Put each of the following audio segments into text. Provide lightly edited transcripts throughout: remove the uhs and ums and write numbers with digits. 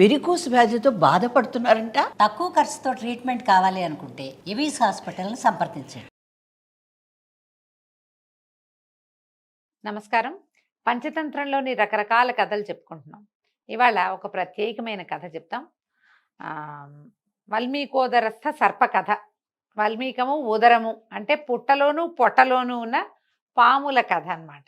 Varicose వ్యాధితో బాధపడుతున్నారంట. తక్కువ ఖర్చుతో ట్రీట్మెంట్ కావాలి అనుకుంటే ఎవిస్ హాస్పిటల్ని సంప్రదించండి. నమస్కారం. పంచతంత్రంలోని రకరకాల కథలు చెప్పుకుంటున్నాం. ఇవాళ ఒక ప్రత్యేకమైన కథ చెప్తాం. వల్మీకోదరస్థ సర్ప కథ. వల్మీకము ఉదరము అంటే పుట్టలోను పొట్టలోను ఉన్న పాముల కథ అన్నమాట.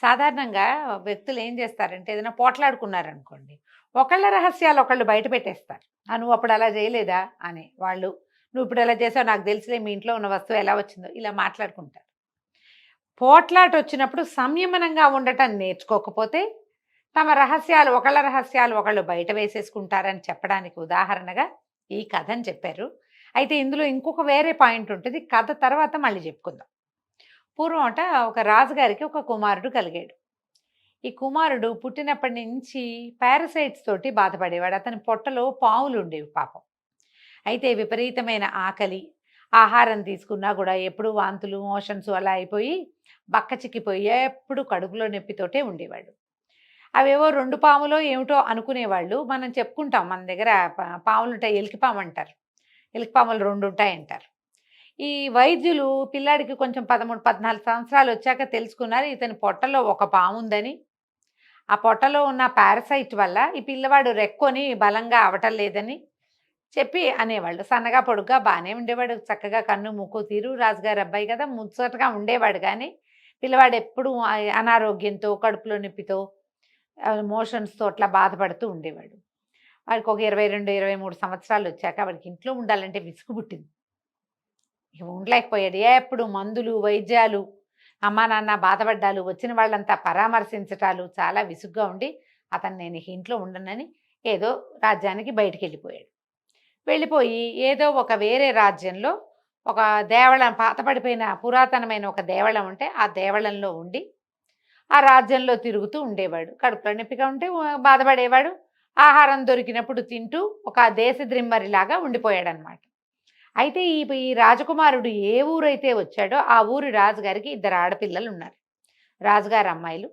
సాధారణంగా వ్యక్తులు ఏం చేస్తారంటే ఏదైనా పోట్లాడుకున్నారనుకోండి, ఒకళ్ళ రహస్యాలు ఒకళ్ళు బయట పెట్టేస్తారు. నువ్వు అప్పుడు అలా చేయలేదా అని వాళ్ళు, నువ్వు ఇప్పుడు ఎలా చేసావు నాకు తెలుసులే, మీ ఇంట్లో ఉన్న వస్తువు ఎలా వచ్చిందో, ఇలా మాట్లాడుకుంటారు. పోట్లాట వచ్చినప్పుడు సంయమనంగా ఉండటం నేర్చుకోకపోతే తమ రహస్యాలు ఒకళ్ళు బయట వేసేసుకుంటారని చెప్పడానికి ఉదాహరణగా ఈ కథని చెప్పారు. అయితే ఇందులో ఇంకొక వేరే పాయింట్ ఉంటుంది. కథ తర్వాత మళ్ళీ చెప్పుకుందాం. పూర్వం ఒక రాజుగారికి ఒక కుమారుడు కలిగాడు. ఈ కుమారుడు పుట్టినప్పటి నుంచి పారసైట్స్ తోటి బాధపడేవాడు. అతని పొట్టలో పాములు ఉండేవి పాపం. అయితే విపరీతమైన ఆకలి, ఆహారం తీసుకున్నా కూడా ఎప్పుడు వాంతులు మోషన్స్ అలా అయిపోయి బక్క చిక్కిపోయి ఎప్పుడు కడుపులో నొప్పితోటే ఉండేవాడు. అవేవో 2 పాములో ఏమిటో అనుకునేవాళ్ళు. మనం చెప్పుకుంటాం, మన దగ్గర పాములు ఉంటాయి, ఎలికిపాము అంటారు, ఎలికిపాములు 2 ఉంటాయి అంటారు. ఈ వైద్యులు పిల్లాడికి కొంచెం 13-14 సంవత్సరాలు వచ్చాక తెలుసుకున్నారు ఇతని పొట్టలో ఒక పాము ఉందని. ఆ పొట్టలో ఉన్న పారసైట్ వల్ల ఈ పిల్లవాడు రెక్కొని బలంగా అవటం లేదని చెప్పి అనేవాళ్ళు. సన్నగా పొడుగ్గా బాగానే ఉండేవాడు, చక్కగా కన్ను ముక్కు తీరు, రాజుగారి అబ్బాయి కదా, ముచ్చటగా ఉండేవాడు. కానీ పిల్లవాడు ఎప్పుడు అనారోగ్యంతో, కడుపులో నొప్పితో, మోషన్స్తో అట్లా బాధపడుతూ ఉండేవాడు. వాడికి ఒక 22-23 సంవత్సరాలు వచ్చాక వాడికి ఇంట్లో ఉండాలంటే విసుగు పుట్టింది. ఇక ఉండలేకపోయాడు. ఎప్పుడు మందులు, వైద్యాలు, అమ్మా నాన్న బాధపడ్డాలు, వచ్చిన వాళ్ళంతా పరామర్శించటాలు, చాలా విసుగ్గా ఉండి అతను నేను ఇంట్లో ఉండనని ఏదో రాజ్యానికి బయటికి వెళ్ళిపోయి ఏదో ఒక వేరే రాజ్యంలో ఒక దేవళం, పాతపడిపోయిన పురాతనమైన ఒక దేవళం ఉంటే ఆ దేవళంలో ఉండి ఆ రాజ్యంలో తిరుగుతూ ఉండేవాడు. కడుపులో నొప్పిగా ఉంటే బాధపడేవాడు, ఆహారం దొరికినప్పుడు తింటూ ఒక దేశద్రిమ్మరిలాగా ఉండిపోయాడనమాట. అయితే ఈ రాజకుమారుడు ఏ ఊరైతే వచ్చాడో ఆ ఊరి రాజుగారికి 2 ఆడపిల్లలు ఉన్నారు. రాజుగారి అమ్మాయిలు,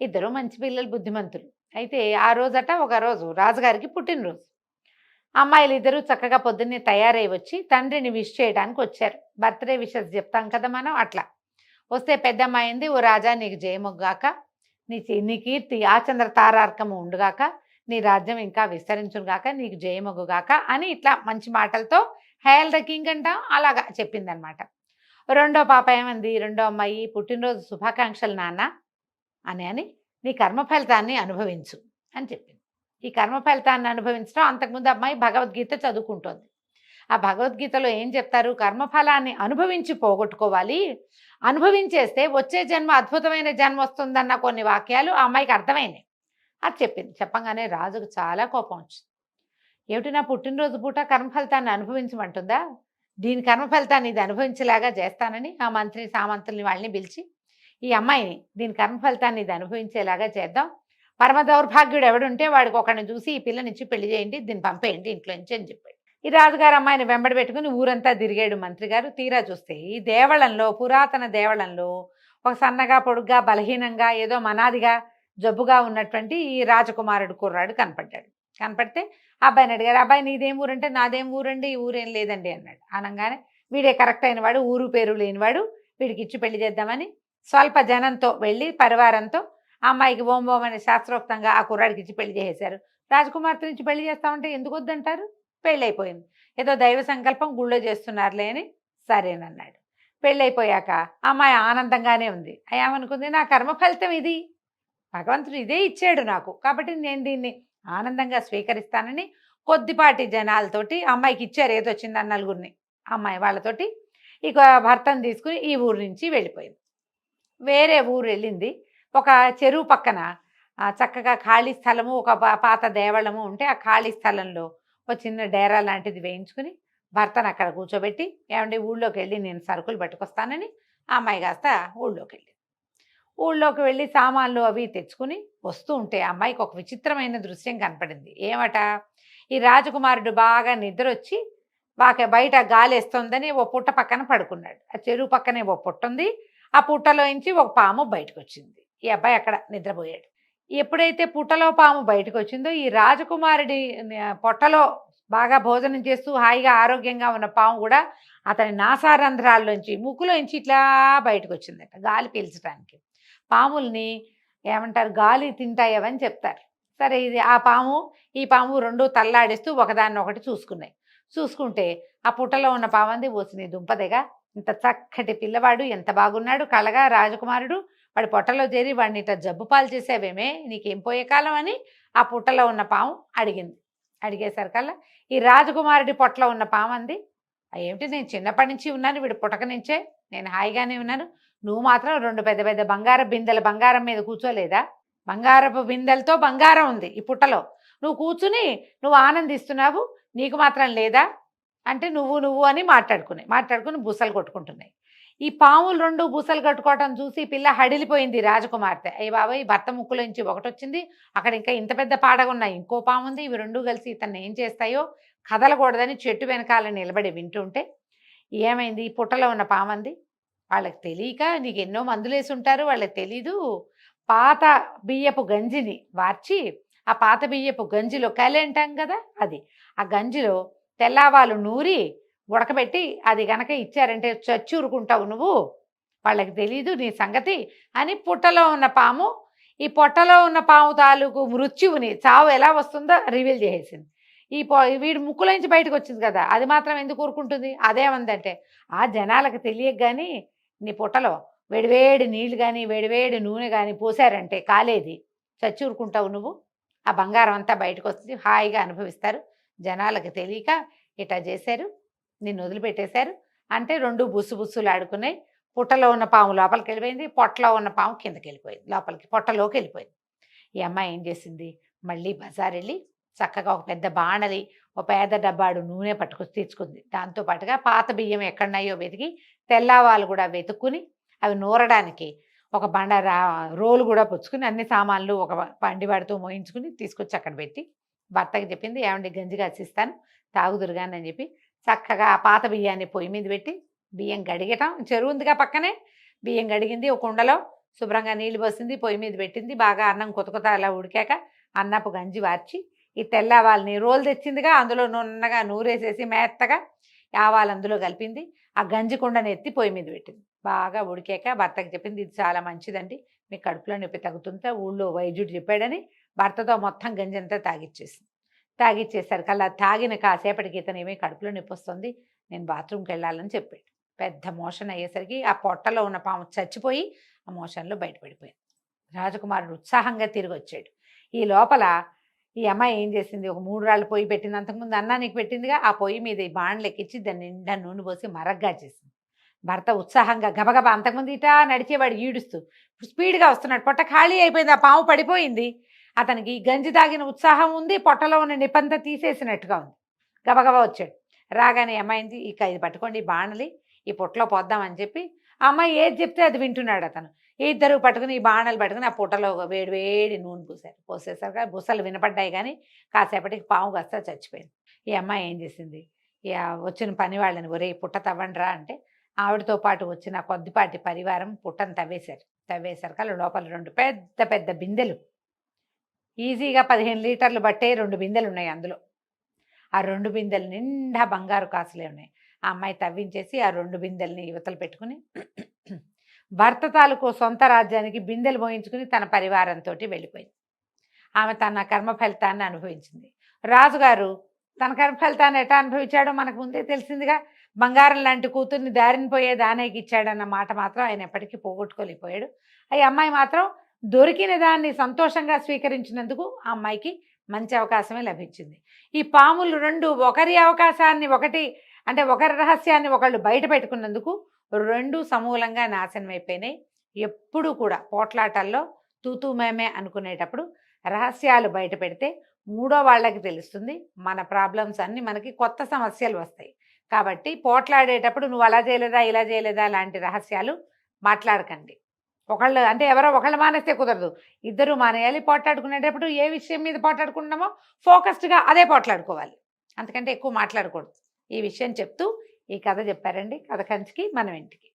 2 మంచి పిల్లలు, బుద్ధిమంతులు. అయితే ఆ రోజట ఒక రోజు రాజుగారికి పుట్టినరోజు. అమ్మాయిలు 2 చక్కగా పొద్దున్నే తయారై వచ్చి తండ్రిని విష్ చేయడానికి వచ్చారు. బర్త్డే విషెస్ చెప్తాం కదా మనం, అట్లా వస్తే పెద్దమ్మాయింది, ఓ రాజా నీకు జయముగాక, నీ కీర్తి ఆచంద్ర తారార్కము ఉండుగాక, నీ రాజ్యం ఇంకా విస్తరించుగాక, నీకు జయమగుగాక అని ఇట్లా మంచి మాటలతో హేల్ ద కింగ్ అంటాం అలాగా చెప్పిందనమాట. రెండో పాప ఏమంది, రెండో అమ్మాయి, పుట్టినరోజు శుభాకాంక్షలు నాన్న అని నీ కర్మ ఫలితాన్ని అనుభవించు అని చెప్పింది. ఈ కర్మ ఫలితాన్ని అనుభవించడం, అంతకుముందు అమ్మాయి భగవద్గీత చదువుకుంటోంది. ఆ భగవద్గీతలో ఏం చెప్తారు, కర్మఫలాన్ని అనుభవించి పోగొట్టుకోవాలి, అనుభవించేస్తే వచ్చే జన్మ అద్భుతమైన జన్మ వస్తుందన్న కొన్ని వాక్యాలు ఆ అమ్మాయికి అర్థమైనాయి. అది చెప్పింది. చెప్పంగానే రాజుకు చాలా కోపం వచ్చింది. ఏమిటి నా పుట్టినరోజు పూట కర్మఫలితాన్ని అనుభవించమంటుందా, దీని కర్మఫలితాన్ని ఇది అనుభవించేలాగా చేస్తానని ఆ మంత్రి సామంతుల్ని వాళ్ళని పిలిచి ఈ అమ్మాయిని దీని కర్మఫలితాన్ని ఇది అనుభవించేలాగా చేద్దాం, పరమ దౌర్భాగ్యుడు ఎవడుంటే వాడికి ఒకరిని చూసి ఈ పిల్లనిచ్చి పెళ్లి చేయండి, దీన్ని పంపేయండి ఇంట్లో నుంచి అని చెప్పాడు. ఈ రాజుగారు అమ్మాయిని వెంబడి పెట్టుకుని ఊరంతా తిరిగాడు మంత్రి గారు. తీరా చూస్తే ఈ దేవళంలో, పురాతన దేవళంలో ఒక సన్నగా పొడుగ్గా బలహీనంగా ఏదో మనాదిగా జబ్బుగా ఉన్నటువంటి ఈ రాజకుమారుడు కుర్రాడు కనపడితే అబ్బాయిని అడిగారు, అబ్బాయి నీదేం ఊరంటే నాదేం ఊరండి, ఈ ఊరేం లేదండి అన్నాడు. అనగానే వీడే కరెక్ట్ అయినవాడు, ఊరు పేరు లేనివాడు, వీడికి ఇచ్చి పెళ్లి చేద్దామని స్వల్ప జనంతో వెళ్ళి పరివారంతో అమ్మాయికి ఓం ఓం అని శాస్త్రోక్తంగా ఆ కుర్రాడికి ఇచ్చి పెళ్లి చేసేశారు. రాజకుమార్తె నుంచి పెళ్లి చేస్తామంటే ఎందుకు వద్దంటారు, పెళ్ళైపోయింది. ఏదో దైవ సంకల్పం గుళ్ళో చేస్తున్నారులే అని సరేనన్నాడు. పెళ్ళైపోయాక అమ్మాయి ఆనందంగానే ఉంది. ఏమనుకుంది, నా కర్మ ఫలితం ఇది, భగవంతుడు ఇదే ఇచ్చాడు నాకు, కాబట్టి నేను దీన్ని ఆనందంగా స్వీకరిస్తానని కొద్దిపాటి జనాలతోటి అమ్మాయికి ఇచ్చారు, ఏదో చిన్న 4 అమ్మాయి వాళ్ళతోటి ఇక భర్తను తీసుకుని ఈ ఊరు నుంచి వెళ్ళిపోయింది. వేరే ఊరు వెళ్ళింది. ఒక చెరువు పక్కన చక్కగా ఖాళీ స్థలము, ఒక పాత దేవళము ఉంటే ఆ ఖాళీ స్థలంలో ఒక చిన్న డేరా లాంటిది వేయించుకుని భర్తను అక్కడ కూర్చోబెట్టి, ఏమంటే ఊళ్ళోకి వెళ్ళి నేను సరుకులు పట్టుకొస్తానని ఆ అమ్మాయి కాస్త ఊళ్ళోకి వెళ్ళి సామాన్లు అవి తెచ్చుకుని వస్తూ ఉంటే అమ్మాయికి ఒక విచిత్రమైన దృశ్యం కనపడింది. ఏమట, ఈ రాజకుమారుడు బాగా నిద్ర వచ్చి బయట గాలేస్తోందని ఓ పుట్ట పక్కన పడుకున్నాడు. ఆ చెరువు పక్కనే ఓ పుట్ట ఉంది. ఆ పుట్టలోంచి ఒక పాము బయటకు వచ్చింది. ఈ అబ్బాయి అక్కడ నిద్రపోయాడు. ఎప్పుడైతే పుట్టలో పాము బయటకు వచ్చిందో ఈ రాజకుమారుడి పొట్టలో బాగా భోజనం చేస్తూ హాయిగా ఆరోగ్యంగా ఉన్న పాము కూడా అతని నాసారంధ్రాల్లోంచి ముక్కులోంచి ఇట్లా బయటకు వచ్చిందట గాలి పీల్చడానికి. పాముల్ని ఏమంటారు, గాలి తింటాయవని చెప్తారు. సరే, ఇది ఆ పాము ఈ పాము రెండు తల్లాడిస్తూ ఒకదాన్ని ఒకటి చూసుకున్నాయి. చూసుకుంటే ఆ పుట్టలో ఉన్న పామంది, ఓసిని దుంపదగా, ఇంత చక్కటి పిల్లవాడు, ఎంత బాగున్నాడు కళగా రాజకుమారుడు, వాడి పొట్టలో చేరి వాడిని ఇట్లా జబ్బు పాలు చేసావేమే, నీకేం పోయే కాలం అని ఆ పుట్టలో ఉన్న పాము అడిగింది. అడిగేసరికల్లా ఈ రాజకుమారుడి పొట్టలో ఉన్న పాము అంది, ఏమిటి, నేను చిన్నప్పటి నుంచి ఉన్నాను, వీడు పుట్టక నుంచే నేను హాయిగానే ఉన్నాను, నువ్వు మాత్రం రెండు పెద్ద పెద్ద బంగారం బిందెల బంగారం మీద కూర్చోలేదా, బంగారపు బిందెలతో బంగారం ఉంది ఈ పుట్టలో, నువ్వు కూర్చుని నువ్వు ఆనందిస్తున్నావు, నీకు మాత్రం లేదా అంటే నువ్వు అని మాట్లాడుకుని బుసలు కొట్టుకుంటున్నాయి. ఈ పాములు రెండు బుసలు కట్టుకోవటం చూసి పిల్ల హడిలిపోయింది రాజకుమార్తె. అయ్య బాబాయ్, భర్త ముక్కులోంచి ఒకటి వచ్చింది, అక్కడ ఇంకా ఇంత పెద్ద పాడగా ఉన్నాయి, ఇంకో పాము ఉంది, ఇవి రెండు కలిసి ఇతన్ని ఏం చేస్తాయో కదలకూడదని చెట్టు వెనకాల నిలబడి వింటుంటే ఏమైంది, ఈ పుట్టలో ఉన్న పామంది, వాళ్ళకి తెలియక, నీకు ఎన్నో మందులు వేసి ఉంటారు, వాళ్ళకి తెలీదు, పాత బియ్యపు గంజిని వార్చి ఆ పాత బియ్యపు గంజిలో కలి అంటాం కదా, అది ఆ గంజిలో తెల్లవాళ్ళు నూరి ఉడకబెట్టి అది గనక ఇచ్చారంటే చచ్చూరుకుంటావు నువ్వు, వాళ్ళకి తెలీదు నీ సంగతి అని పుట్టలో ఉన్న పాము ఈ పొట్టలో ఉన్న పాము తాలూకు మృత్యువుని, చావు ఎలా వస్తుందో రివీల్ చేసేసింది. వీడి ముక్కులోంచి బయటకు వచ్చింది కదా, అది మాత్రం ఎందుకు ఊరుకుంటుంది, అదేమందంటే, ఆ జనాలకు తెలియక కానీ నీ పుట్టలో వేడివేడి నీళ్లు కానీ వేడివేడి నూనె కానీ పోసారంటే కాలేది, చచ్చూరుకుంటావు నువ్వు, ఆ బంగారం అంతా బయటకు వస్తుంది, హాయిగా అనుభవిస్తారు, జనాలకు తెలియక ఇట్లా చేశారు, నిన్ను వదిలిపెట్టేశారు అంటే రెండు బుస్సులు ఆడుకున్నాయి. పుట్టలో ఉన్న పాము లోపలికి వెళ్ళిపోయింది, పొట్టలో ఉన్న పాము కిందకి వెళ్ళిపోయింది, లోపలికి పొట్టలోకి వెళ్ళిపోయింది. ఈ అమ్మాయి ఏం చేసింది, మళ్ళీ బజార్ వెళ్ళి చక్కగా ఒక పెద్ద బాణలి, ఒక పేద డబ్బాడు నూనె పట్టుకొచ్చి తెచ్చుకుంది. దాంతోపాటుగా పాత బియ్యం ఎక్కడున్నాయో వెతికి, తెల్లవాళ్ళు కూడా వెతుక్కుని అవి నూరడానికి ఒక రోలు కూడా పుచ్చుకుని అన్ని సామాన్లు ఒక పండివాడితో మోయించుకుని తీసుకొచ్చి అక్కడ పెట్టి భర్తకి చెప్పింది, ఏమండి గంజి కాసిస్తాను తాగుదురుగాని అని చెప్పి చక్కగా ఆ పాత బియ్యాన్ని పొయ్యి మీద పెట్టి బియ్యం గడిగటం, చెరువు ఉందిగా పక్కనే, బియ్యం గడిగింది, ఒక కుండలో శుభ్రంగా నీళ్లు పోసింది, పొయ్యి మీద పెట్టింది, బాగా అన్నం కొత్త అలా ఉడికాక అన్నపు గంజి వార్చి ఈ తెల్లవాళ్ళని రోలు తెచ్చిందిగా అందులో నున్నగా నూరేసేసి మెత్తగా ఆవాలు అందులో కలిపింది, ఆ గంజి కుండని ఎత్తి పొయ్యి మీద పెట్టింది. బాగా ఉడికాక భర్తకి చెప్పింది, ఇది చాలా మంచిదండి, మీ కడుపులో నొప్పి తగ్గుతుంటే ఊళ్ళో వైద్యుడు చెప్పాడని భర్తతో మొత్తం గంజి అంతా తాగిచ్చేసింది. తాగిచ్చేసరికల్లా తాగిన కాసేపటికి ఇతను ఏమీ కడుపులో నొప్పి వస్తుంది, నేను బాత్రూమ్కి వెళ్ళాలని చెప్పాడు. పెద్ద మోషన్ అయ్యేసరికి ఆ పొట్టలో ఉన్న పాము చచ్చిపోయి ఆ మోషన్లో బయటపడిపోయింది. రాజకుమారుడు ఉత్సాహంగా తిరిగి వచ్చాడు. ఈ లోపల ఈ అమ్మాయి ఏం చేసింది, ఒక 3 రాళ్ళు పొయ్యి పెట్టింది, అంతకుముందు అన్నానికి పెట్టిందిగా, ఆ పొయ్యి మీద ఈ బాణలు ఎక్కించి దాన్ని నిండా నూనె పోసి మరగ్గా చేసింది. భర్త ఉత్సాహంగా గబగబా, అంతకుముందు ఇటా నడిచేవాడు ఈడుస్తూ స్పీడ్గా వస్తున్నాడు, పొట్ట ఖాళీ అయిపోయింది, ఆ పాము పడిపోయింది. అతనికి గంజి తాగిన ఉత్సాహం ఉంది, పొట్టలో ఉన్న నిప్పంతా తీసేసినట్టుగా ఉంది. గబగబా వచ్చాడు. రాగానే అమ్మాయింది, ఇక ఇది పట్టుకోండి బాణలి, ఈ పొట్టలో పోద్దామని చెప్పి ఆ అమ్మాయి ఏది చెప్తే అది వింటున్నాడు అతను. ఇద్దరు పట్టుకుని ఈ బాణలు పట్టుకుని ఆ పుట్టలో వేడి నూనె పోసేసరికి బుసలు వినపడ్డాయి, కానీ కాసేపటికి పాము కాస్త చచ్చిపోయింది. ఈ అమ్మాయి ఏం చేసింది, వచ్చిన పని వాళ్ళని, ఒరే పుట్ట తవ్వండిరా అంటే ఆవిడతో పాటు వచ్చిన కొద్దిపాటి పరివారం పుట్టను తవ్వేసరికి అలా లోపల 2 పెద్ద పెద్ద బిందెలు, ఈజీగా 15 లీటర్లు బట్టే 2 బిందెలు ఉన్నాయి అందులో. ఆ 2 బిందెలు నిండా బంగారు కాసులే ఉన్నాయి. ఆ అమ్మాయి తవ్వించేసి ఆ 2 బిందెల్ని యువతలు పెట్టుకుని భర్త తాలూకు సొంత రాజ్యానికి బిందెలు మోయించుకుని తన పరివారంతో వెళ్ళిపోయింది. ఆమె తన కర్మ ఫలితాన్ని అనుభవించింది. రాజుగారు తన కర్మ ఫలితాన్ని ఎటా అనుభవించాడో మనకు ముందే తెలిసిందిగా. బంగారం లాంటి కూతుర్ని దారిని పోయే దానేకి ఇచ్చాడన్న మాట మాత్రం ఆయన ఎప్పటికీ పోగొట్టుకోలేకపోయాడు. ఈ అమ్మాయి మాత్రం దొరికిన దాన్ని సంతోషంగా స్వీకరించినందుకు ఆ అమ్మాయికి మంచి అవకాశమే లభించింది. ఈ పాములు 2 ఒకరి అవకాశాన్ని ఒకరి రహస్యాన్ని ఒకళ్ళు బయట పెట్టుకున్నందుకు 2 సమూలంగా నాశనం అయిపోయినాయి. ఎప్పుడు కూడా పోట్లాటల్లో తూతూ మేమే అనుకునేటప్పుడు రహస్యాలు బయట పెడితే 3వ వాళ్ళకి తెలుస్తుంది, మన ప్రాబ్లమ్స్ అన్నీ మనకి కొత్త సమస్యలు వస్తాయి. కాబట్టి పోట్లాడేటప్పుడు నువ్వు అలా చేయలేదా ఇలా చేయలేదా లాంటి రహస్యాలు మాట్లాడకండి. ఎవరో ఒకళ్ళు మానేస్తే కుదరదు, ఇద్దరు మానేయాలి. పోట్లాడుకునేటప్పుడు ఏ విషయం మీద పోట్లాడుకుంటున్నామో ఫోకస్డ్గా అదే పోట్లాడుకోవాలి, అంతకంటే ఎక్కువ మాట్లాడకూడదు. ఈ విషయం చెప్తూ ఈ కథ చెప్పారండి. కథ కంచికి మనం ఇంటికి.